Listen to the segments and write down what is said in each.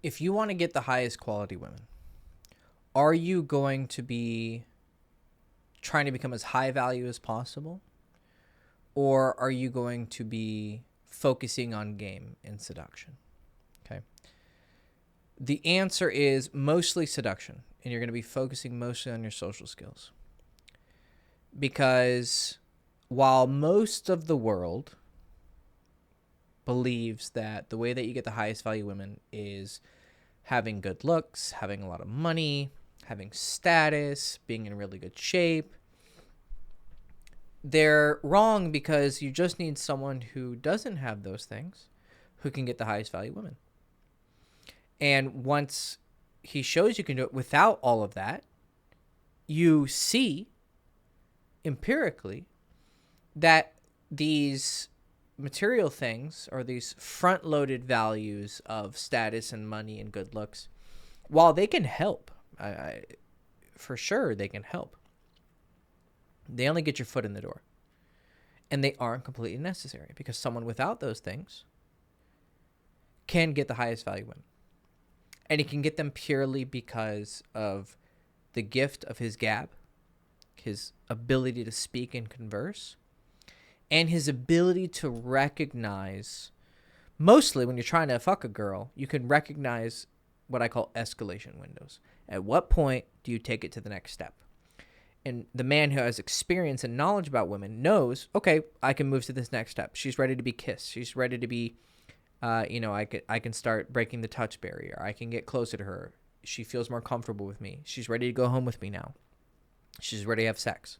if you want to get the highest quality women, are you going to be trying to become as high value as possible? Or are you going to be focusing on game and seduction? Okay. The answer is mostly seduction, and you're going to be focusing mostly on your social skills. Because while most of the world believes that the way that you get the highest value women is having good looks, having a lot of money, having status, being in really good shape, they're wrong, because you just need someone who doesn't have those things who can get the highest value women. And once he shows you can do it without all of that, you see empirically that these material things, or these front-loaded values of status and money and good looks, while they can help, for sure they can help, they only get your foot in the door. And they aren't completely necessary, because someone without those things can get the highest value women. And he can get them purely because of the gift of his gab, his ability to speak and converse, and his ability to recognize, mostly when you're trying to fuck a girl, you can recognize what I call escalation windows. At what point do you take it to the next step? And the man who has experience and knowledge about women knows, okay, I can move to this next step. She's ready to be kissed. She's ready to be, I can start breaking the touch barrier. I can get closer to her. She feels more comfortable with me. She's ready to go home with me now. She's ready to have sex.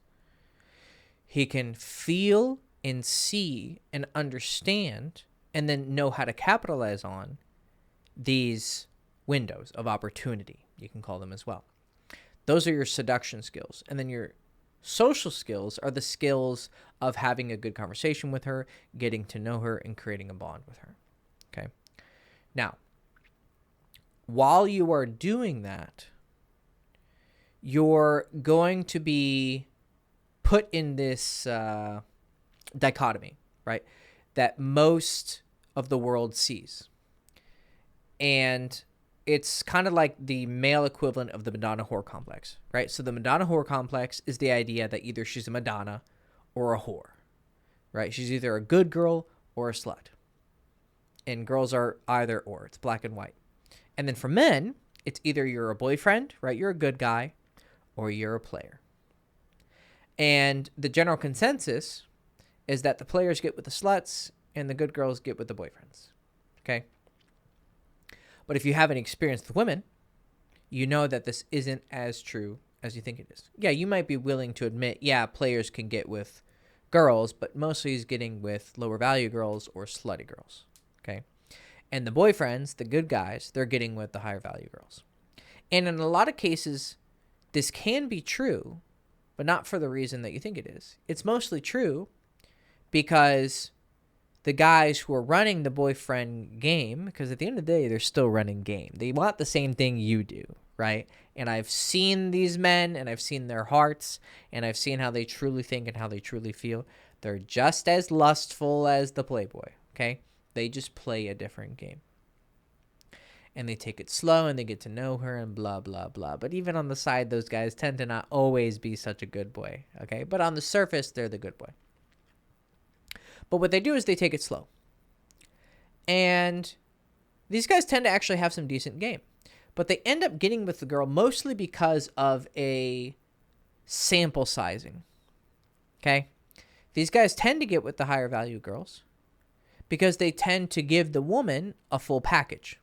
He can feel and see and understand, and then know how to capitalize on these windows of opportunity, you can call them as well. Those are your seduction skills. And then your social skills are the skills of having a good conversation with her, getting to know her, and creating a bond with her. Okay. Now, while you are doing that, you're going to be put in this dichotomy, right, that most of the world sees. And it's kind of like the male equivalent of the Madonna whore complex, right? So the Madonna whore complex is the idea that either she's a Madonna or a whore, right? She's either a good girl or a slut. And girls are either or. It's black and white. And then for men, it's either you're a boyfriend, right? You're a good guy, or you're a player. And the general consensus is that the players get with the sluts and the good girls get with the boyfriends, okay? But if you haven't experienced with women, you know that this isn't as true as you think it is. Yeah, you might be willing to admit, yeah, players can get with girls, but mostly he's getting with lower value girls or slutty girls, okay? And the boyfriends, the good guys, they're getting with the higher value girls. And in a lot of cases, this can be true, but not for the reason that you think it is. It's mostly true because the guys who are running the boyfriend game, because at the end of the day, they're still running game. They want the same thing you do, right? And I've seen these men, and I've seen their hearts, and I've seen how they truly think and how they truly feel. They're just as lustful as the playboy, okay? They just play a different game. And they take it slow, and they get to know her, and blah, blah, blah. But even on the side, those guys tend to not always be such a good boy, okay? But on the surface, they're the good boy. But what they do is they take it slow. And these guys tend to actually have some decent game. But they end up getting with the girl mostly because of a sample sizing. Okay? These guys tend to get with the higher value girls because they tend to give the woman a full package.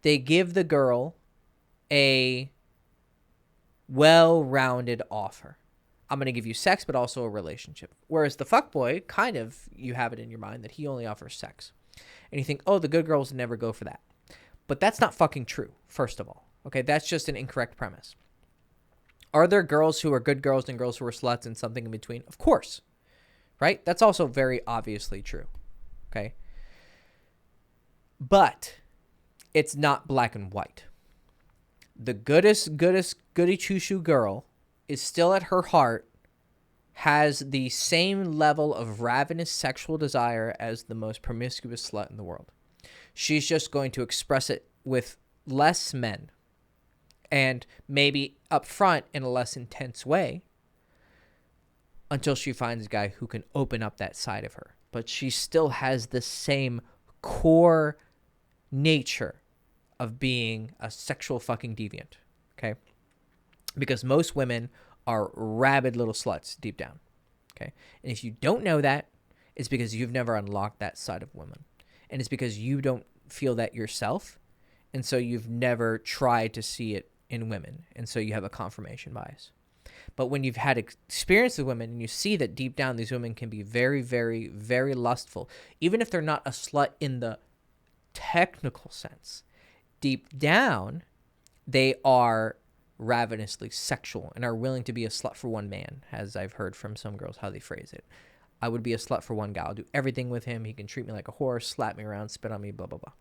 They give the girl a well-rounded offer. I'm going to give you sex, but also a relationship. Whereas the fuckboy, kind of, you have it in your mind that he only offers sex. And you think, oh, the good girls never go for that. But that's not fucking true, first of all. Okay, that's just an incorrect premise. Are there girls who are good girls and girls who are sluts and something in between? Of course. Right? That's also very obviously true. Okay? But it's not black and white. The goodest goody two-shoe girl is still at her heart has the same level of ravenous sexual desire as the most promiscuous slut in the world. She's just going to express it with less men, and maybe up front in a less intense way, until she finds a guy who can open up that side of her. But she still has the same core nature of being a sexual fucking deviant, okay? Because most women are rabid little sluts deep down, okay? And if you don't know that, it's because you've never unlocked that side of women. And it's because you don't feel that yourself, and so you've never tried to see it in women, and so you have a confirmation bias. But when you've had experience with women and you see that deep down these women can be very, very, very lustful, even if they're not a slut in the technical sense, deep down they are ravenously sexual and are willing to be a slut for one man, as I've heard from some girls how they phrase it. I would be a slut for one guy. I'll do everything with him. He can treat me like a horse, slap me around, spit on me, blah, blah, blah.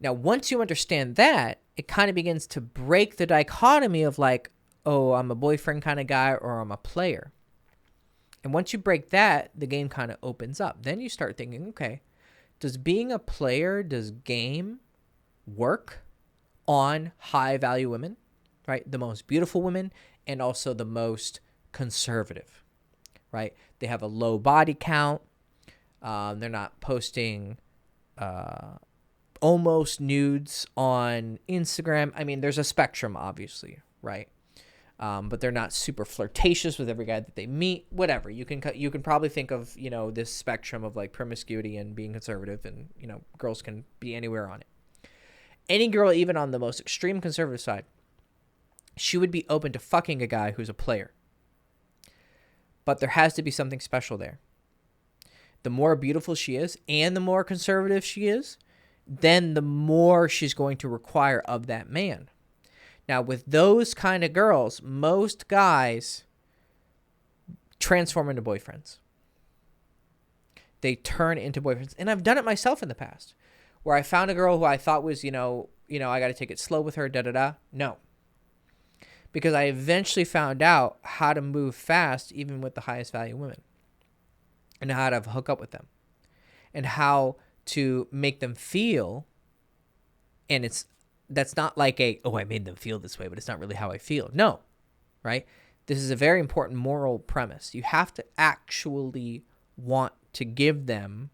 Now, once you understand that, it kind of begins to break the dichotomy of like, oh, I'm a boyfriend kind of guy or I'm a player. And once you break that, the game kind of opens up. Then you start thinking, okay, does being a player, does game work on high value women, right? The most beautiful women and also the most conservative, right? They have a low body count. They're not posting almost nudes on Instagram. I mean, there's a spectrum, obviously, right? But they're not super flirtatious with every guy that they meet. Whatever, you can probably think of, you know, this spectrum of like promiscuity and being conservative, and you know, girls can be anywhere on it. Any girl, even on the most extreme conservative side, she would be open to fucking a guy who's a player. But there has to be something special there. The more beautiful she is and the more conservative she is, then the more she's going to require of that man. Now, with those kind of girls, most guys transform into boyfriends. They turn into boyfriends. And I've done it myself in the past, where I found a girl who I thought was, you know, I got to take it slow with her, No. Because I eventually found out how to move fast, even with the highest value women, and how to hook up with them, and how to make them feel. And that's not like I made them feel this way, but it's not really how I feel. No, right? This is a very important moral premise. You have to actually want to give them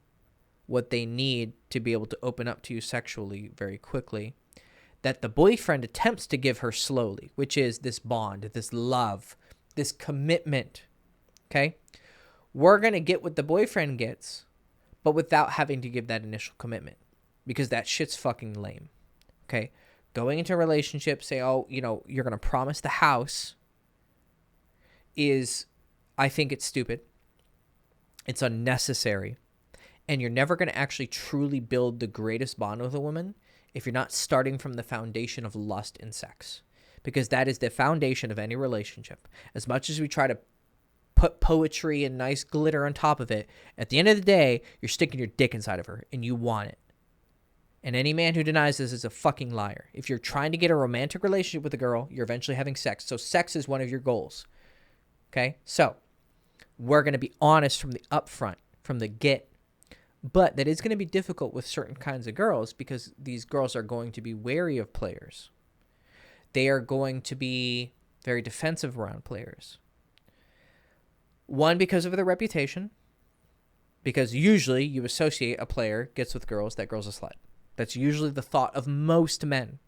what they need to be able to open up to you sexually very quickly, that the boyfriend attempts to give her slowly, which is this bond, this love, this commitment, okay? We're going to get what the boyfriend gets, but without having to give that initial commitment, because that shit's fucking lame, okay? Going into a relationship, say, oh, you know, you're going to promise the house I think it's stupid. It's unnecessary. And you're never going to actually truly build the greatest bond with a woman if you're not starting from the foundation of lust and sex, because that is the foundation of any relationship. As much as we try to put poetry and nice glitter on top of it, at the end of the day, you're sticking your dick inside of her and you want it. And any man who denies this is a fucking liar. If you're trying to get a romantic relationship with a girl, you're eventually having sex. So sex is one of your goals. Okay? So we're going to be honest from the upfront, from the get. But that is going to be difficult with certain kinds of girls, because these girls are going to be wary of players. They are going to be very defensive around players. One, because of their reputation. Because usually you associate a player gets with girls, that girl's a slut. That's usually the thought of most men.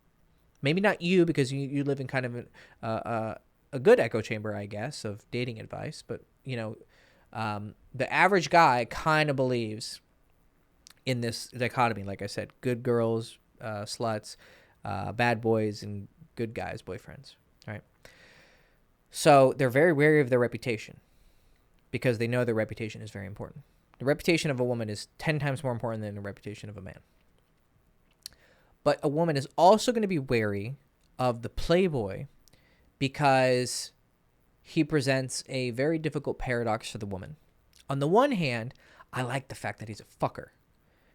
Maybe not you, because you live in kind of a good echo chamber, I guess, of dating advice. But, you know, the average guy kind of believes in this dichotomy. Like I said, good girls, sluts, bad boys, and good guys, boyfriends. Right? So they're very wary of their reputation, because they know their reputation is very important. The reputation of a woman is 10 times more important than the reputation of a man. But a woman is also going to be wary of the playboy, because he presents a very difficult paradox for the woman. On the one hand, I like the fact that he's a fucker.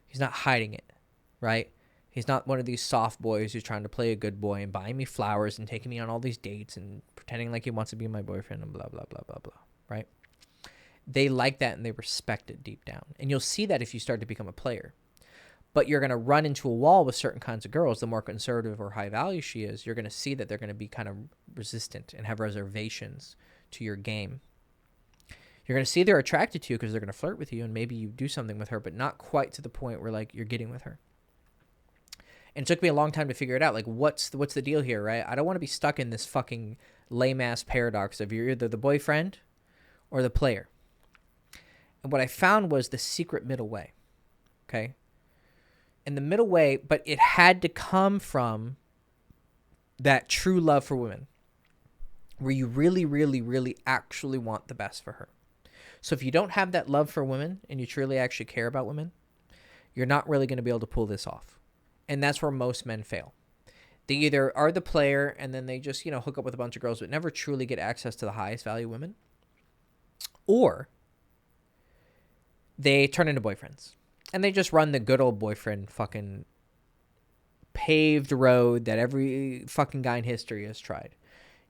He's not hiding it, right? He's not one of these soft boys who's trying to play a good boy and buying me flowers and taking me on all these dates and pretending like he wants to be my boyfriend and blah, blah, blah, blah, blah, right? They like that and they respect it deep down. And you'll see that if you start to become a player. but you're going to run into a wall with certain kinds of girls. The more conservative or high value she is, you're going to see that they're going to be kind of resistant and have reservations to your game. You're going to see they're attracted to you because they're going to flirt with you, and maybe you do something with her, but not quite to the point where like you're getting with her. And it took me a long time to figure it out. Like, what's the deal here, right? I don't want to be stuck in this fucking lame-ass paradox of you're either the boyfriend or the player. And what I found was the secret middle way, okay? And the middle way, but it had to come from that true love for women, where you really, really, really actually want the best for her. So if you don't have that love for women and you truly actually care about women, you're not really going to be able to pull this off. And that's where most men fail. They either are the player and then they just, hook up with a bunch of girls but never truly get access to the highest value women. Or they turn into boyfriends and they just run the good old boyfriend fucking paved road that every fucking guy in history has tried.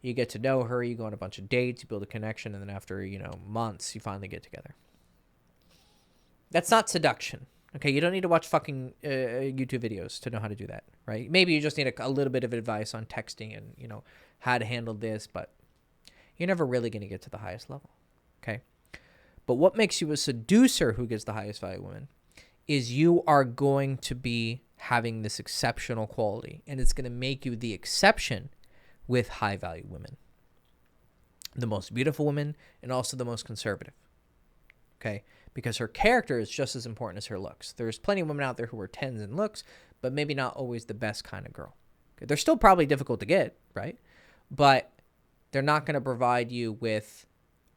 You get to know her, you go on a bunch of dates, you build a connection, and then after, months, you finally get together. That's not seduction. Okay, you don't need to watch fucking YouTube videos to know how to do that, right? Maybe you just need a little bit of advice on texting and, how to handle this, but you're never really going to get to the highest level, okay? But what makes you a seducer who gets the highest value woman is you are going to be having this exceptional quality, and it's going to make you the exception with high value women. The most beautiful women and also the most conservative, okay? Because her character is just as important as her looks. There's plenty of women out there who are 10s in looks, but maybe not always the best kind of girl. Okay? They're still probably difficult to get, right? But they're not going to provide you with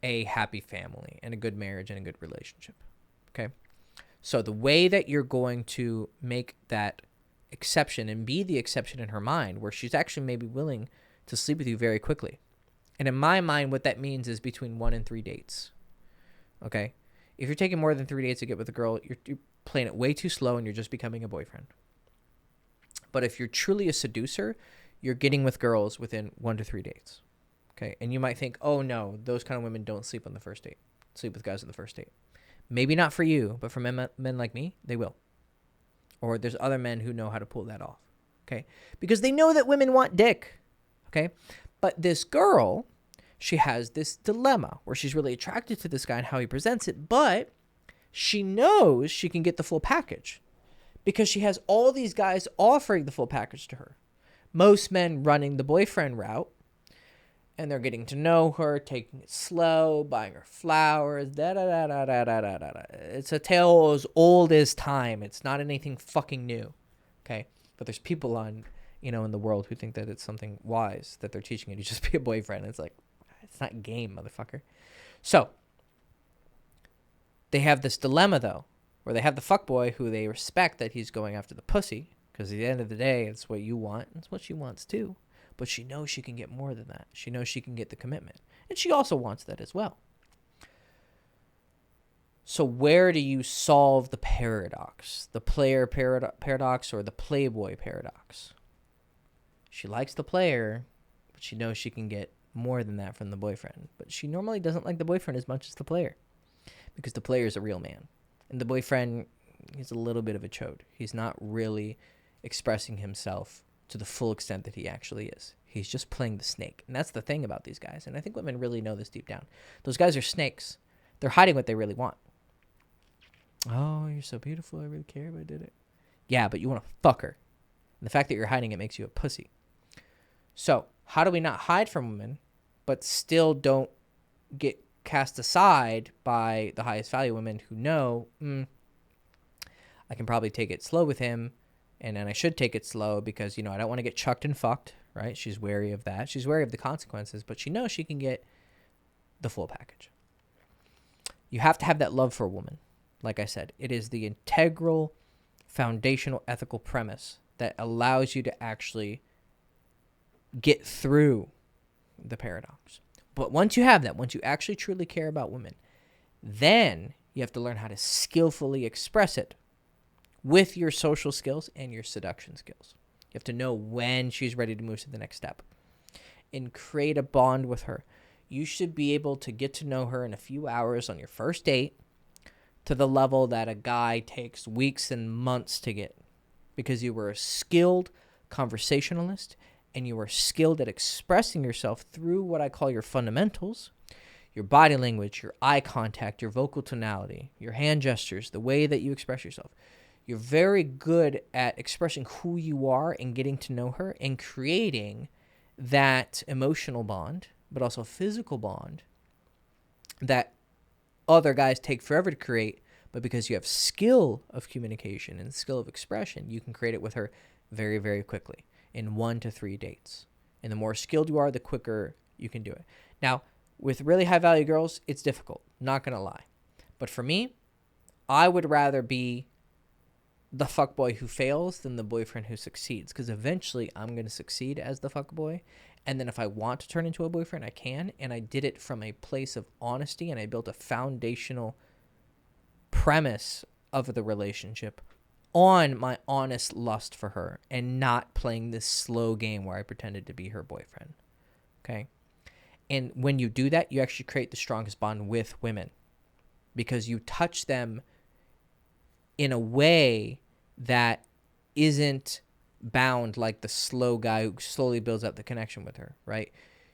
a happy family and a good marriage and a good relationship, okay? So the way that you're going to make that exception and be the exception in her mind, where she's actually maybe willing to sleep with you very quickly. And in my mind, what that means is between 1 and 3 dates, okay? If you're taking more than 3 dates to get with a girl, you're playing it way too slow and you're just becoming a boyfriend. But if you're truly a seducer, you're getting with girls within 1 to 3 dates. Okay. And you might think, oh no, those kind of women don't sleep on the first date. Sleep with guys on the first date. Maybe not for you, but for men like me, they will. Or there's other men who know how to pull that off. Okay. Because they know that women want dick. Okay. But this girl, she has this dilemma where she's really attracted to this guy and how he presents it, but she knows she can get the full package because she has all these guys offering the full package to her. Most men running the boyfriend route, and they're getting to know her, taking it slow, buying her flowers, da-da-da-da-da-da-da-da. It's a tale as old as time. It's not anything fucking new, okay? But there's people in the world who think that it's something wise that they're teaching you to just be a boyfriend. It's like, it's not game, motherfucker. So they have this dilemma, though, where they have the fuckboy who they respect that he's going after the pussy, because at the end of the day, it's what you want. It's what she wants, too. But she knows she can get more than that. She knows she can get the commitment. And she also wants that as well. So where do you solve the paradox? The player paradox or the playboy paradox? She likes the player, but she knows she can get more than that from the boyfriend. But she normally doesn't like the boyfriend as much as the player, because the player is a real man. And the boyfriend is a little bit of a chode. He's not really expressing himself to the full extent that he actually is. He's just playing the snake. And that's the thing about these guys. And I think women really know this deep down. Those guys are snakes. They're hiding what they really want. Oh, you're so beautiful. I really care if I did it. Yeah, but you want to fuck her. And the fact that you're hiding it makes you a pussy. So how do we not hide from women, but still don't get cast aside by the highest value women who know, I can probably take it slow with him, and then I should take it slow because, I don't want to get chucked and fucked, right? She's wary of that. She's wary of the consequences, but she knows she can get the full package. You have to have that love for a woman. Like I said, it is the integral, foundational ethical premise that allows you to actually get through the paradox. But once you have that, once you actually truly care about women, then you have to learn how to skillfully express it with your social skills and your seduction skills. You have to know when she's ready to move to the next step and create a bond with her. You should be able to get to know her in a few hours on your first date, to the level that a guy takes weeks and months to get, because you were a skilled conversationalist and you were skilled at expressing yourself through what I call your fundamentals, your body language, your eye contact, your vocal tonality, your hand gestures, the way that you express yourself. You're very good at expressing who you are and getting to know her and creating that emotional bond, but also physical bond that other guys take forever to create. But because you have skill of communication and skill of expression, you can create it with her very, very quickly in 1 to 3 dates. And the more skilled you are, the quicker you can do it. Now, with really high value girls, it's difficult, not going to lie. But for me, I would rather be the fuckboy who fails than the boyfriend who succeeds, because eventually I'm going to succeed as the fuckboy. And then if I want to turn into a boyfriend, I can. And I did it from a place of honesty, and I built a foundational premise of the relationship on my honest lust for her and not playing this slow game where I pretended to be her boyfriend. Okay? And when you do that, you actually create the strongest bond with women, because you touch them in a way that isn't bound like the slow guy who slowly builds up the connection with her, right?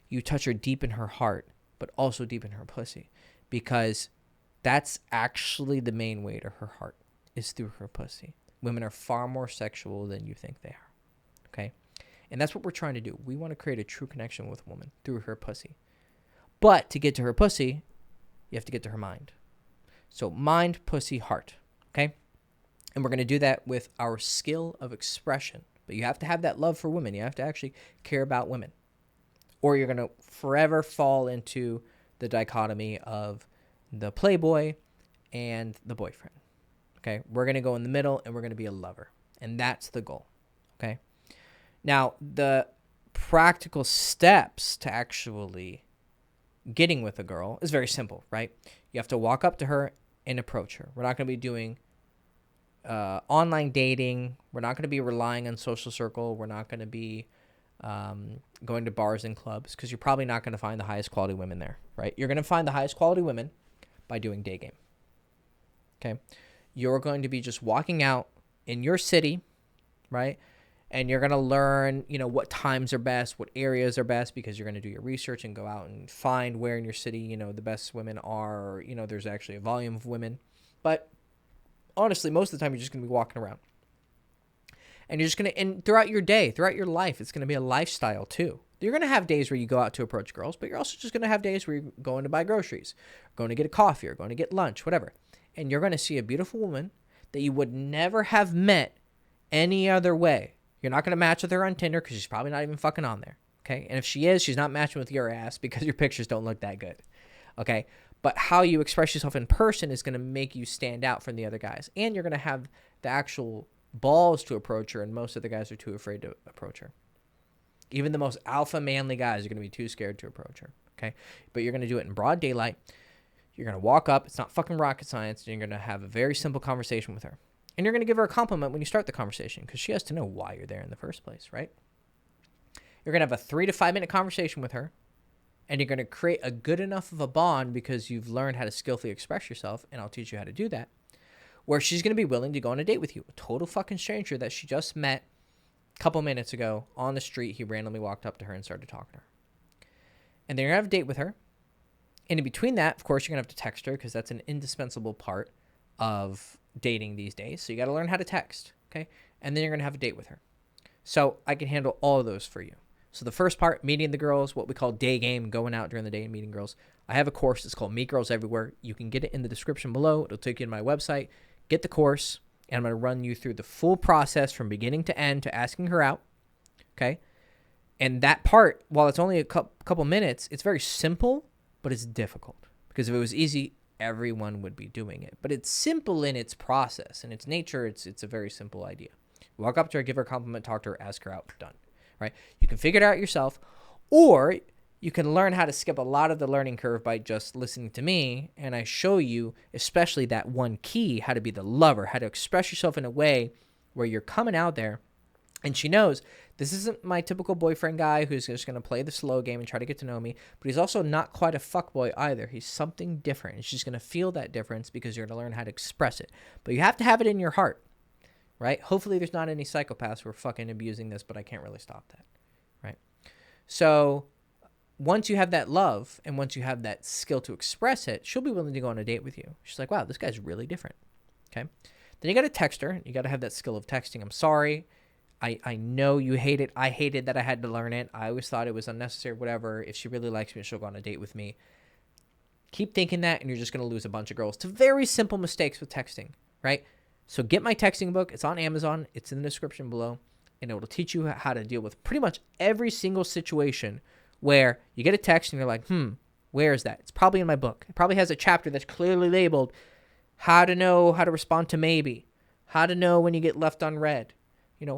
You touch her deep in her heart, but also deep in her pussy, because that's actually the main way to her heart, is through her pussy. Women are far more sexual than you think they are, okay? And that's what we're trying to do. We want to create a true connection with a woman through her pussy. But to get to her pussy, you have to get to her mind. So mind, pussy, heart, okay? And we're going to do that with our skill of expression. But you have to have that love for women. You have to actually care about women, or you're going to forever fall into the dichotomy of the playboy and the boyfriend. Okay? We're going to go in the middle, and we're going to be a lover. And that's the goal. Okay? Now, the practical steps to actually getting with a girl is very simple, right? You have to walk up to her and approach her. We're not going to be doing online dating. We're not going to be relying on social circle. We're not going to be going to bars and clubs, because you're probably not going to find the highest quality women there, right? You're going to find the highest quality women by doing day game. Okay? You're going to be just walking out in your city, right? And you're going to learn, what times are best, what areas are best, because you're going to do your research and go out and find where in your city, the best women are, or, there's actually a volume of women. But honestly, most of the time, you're just going to be walking around. And you're just going to, and throughout your day, throughout your life, it's going to be a lifestyle too. You're going to have days where you go out to approach girls, but you're also just going to have days where you're going to buy groceries, going to get a coffee, or going to get lunch, whatever. And you're going to see a beautiful woman that you would never have met any other way. You're not going to match with her on Tinder, because she's probably not even fucking on there. Okay? And if she is, she's not matching with your ass, because your pictures don't look that good. Okay? But how you express yourself in person is going to make you stand out from the other guys. And you're going to have the actual balls to approach her, and most of the guys are too afraid to approach her. Even the most alpha manly guys are going to be too scared to approach her. Okay? But you're going to do it in broad daylight. You're going to walk up. It's not fucking rocket science. And you're going to have a very simple conversation with her. And you're going to give her a compliment when you start the conversation, because she has to know why you're there in the first place, right? You're going to have a 3 to 5 minute conversation with her. And you're going to create a good enough of a bond, because you've learned how to skillfully express yourself, and I'll teach you how to do that, where she's going to be willing to go on a date with you. A total fucking stranger that she just met a couple minutes ago on the street. He randomly walked up to her and started talking to her. And then you're going to have a date with her. And in between that, of course, you're going to have to text her, because that's an indispensable part of dating these days. So you got to learn how to text, okay? And then you're going to have a date with her. So I can handle all of those for you. So the first part, meeting the girls, what we call day game, going out during the day and meeting girls. I have a course. It's called Meet Girls Everywhere. You can get it in the description below. It'll take you to my website. Get the course, and I'm going to run you through the full process from beginning to end to asking her out, okay? And that part, while it's only a couple minutes, it's very simple, but it's difficult. Because if it was easy, everyone would be doing it. But it's simple in its process. In its nature, it's a very simple idea. Walk up to her, give her a compliment, talk to her, ask her out, done. Right? You can figure it out yourself, or you can learn how to skip a lot of the learning curve by just listening to me, and I show you, especially that one key, how to be the lover, how to express yourself in a way where you're coming out there And she knows this isn't my typical boyfriend guy who's just going to play the slow game and try to get to know me, but he's also not quite a fuckboy either. He's something different. And she's going to feel that difference because you're going to learn how to express it. But you have to have it in your heart, right? Hopefully there's not any psychopaths who are fucking abusing this, but I can't really stop that, right? So once you have that love and once you have that skill to express it, she'll be willing to go on a date with you. She's like, wow, this guy's really different, okay? Then you got to text her. You got to have that skill of texting. I'm sorry. I know you hate it. I hated that I had to learn it. I always thought it was unnecessary, whatever. If she really likes me, she'll go on a date with me. Keep thinking that, and you're just going to lose a bunch of girls to very simple mistakes with texting, right? So get my texting book. It's on Amazon. It's in the description below, and it will teach you how to deal with pretty much every single situation where you get a text and you're like, where is that? It's probably in my book. It probably has a chapter that's clearly labeled how to know how to respond to maybe, how to know when you get left unread.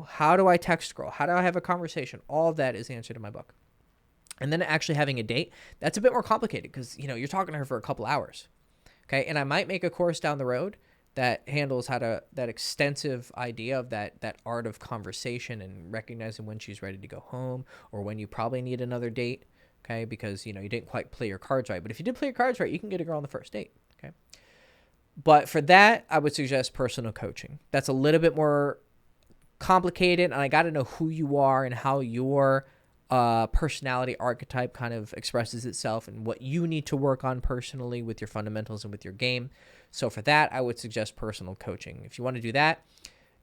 How do I text girl? How do I have a conversation? All of that is answered in my book. And then actually having a date, that's a bit more complicated because, you're talking to her for a couple hours. Okay. And I might make a course down the road that handles that extensive idea of that art of conversation and recognizing when she's ready to go home or when you probably need another date. Okay. Because, you didn't quite play your cards right. But if you did play your cards right, you can get a girl on the first date. Okay. But for that, I would suggest personal coaching. That's a little bit more complicated, and I got to know who you are and how your personality archetype kind of expresses itself and what you need to work on personally with your fundamentals and with your game. So for that, I would suggest personal coaching. If you want to do that,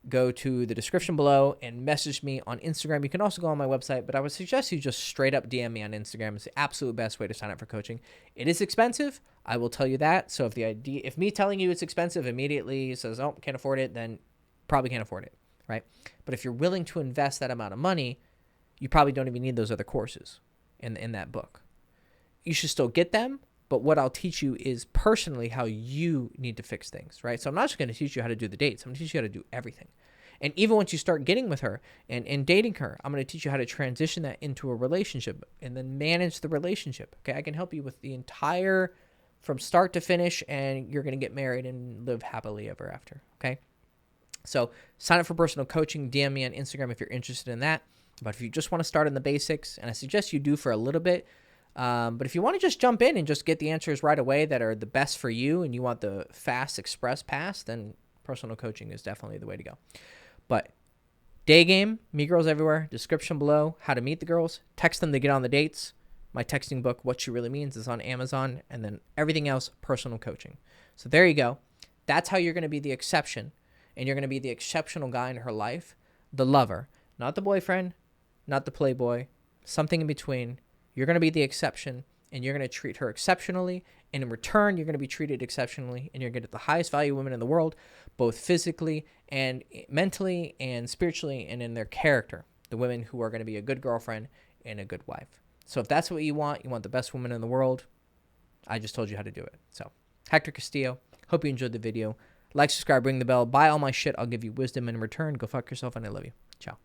go to the description below and message me on Instagram. You can also go on my website, but I would suggest you just straight up DM me on Instagram. It's the absolute best way to sign up for coaching. It is expensive. I will tell you that. So if me telling you it's expensive immediately says, oh, can't afford it, then probably can't afford it. Right? But if you're willing to invest that amount of money, you probably don't even need those other courses in that book. You should still get them, but what I'll teach you is personally how you need to fix things, right? So I'm not just going to teach you how to do the dates. I'm going to teach you how to do everything. And even once you start getting with her and dating her, I'm going to teach you how to transition that into a relationship and then manage the relationship. Okay, I can help you with the entire, from start to finish, and you're going to get married and live happily ever after, okay? So sign up for personal coaching, DM me on Instagram if you're interested in that. But if you just want to start in the basics, and I suggest you do for a little bit, but if you want to just jump in and just get the answers right away that are the best for you and you want the fast express pass, then personal coaching is definitely the way to go. But day game, Meet Girls Everywhere, description below, how to meet the girls, text them to get on the dates. My texting book, What She Really Means, is on Amazon, and then everything else, personal coaching. So there you go. That's how you're going to be the exception. And you're going to be the exceptional guy in her life, the lover, not the boyfriend, not the playboy, something in between. You're going to be the exception, and you're going to treat her exceptionally. And in return, you're going to be treated exceptionally, and you're going to get the highest value women in the world, both physically and mentally and spiritually and in their character. The women who are going to be a good girlfriend and a good wife. So if that's what you want the best woman in the world, I just told you how to do it. So Hector Castillo, hope you enjoyed the video. Like, subscribe, ring the bell, buy all my shit. I'll give you wisdom in return. Go fuck yourself, and I love you. Ciao.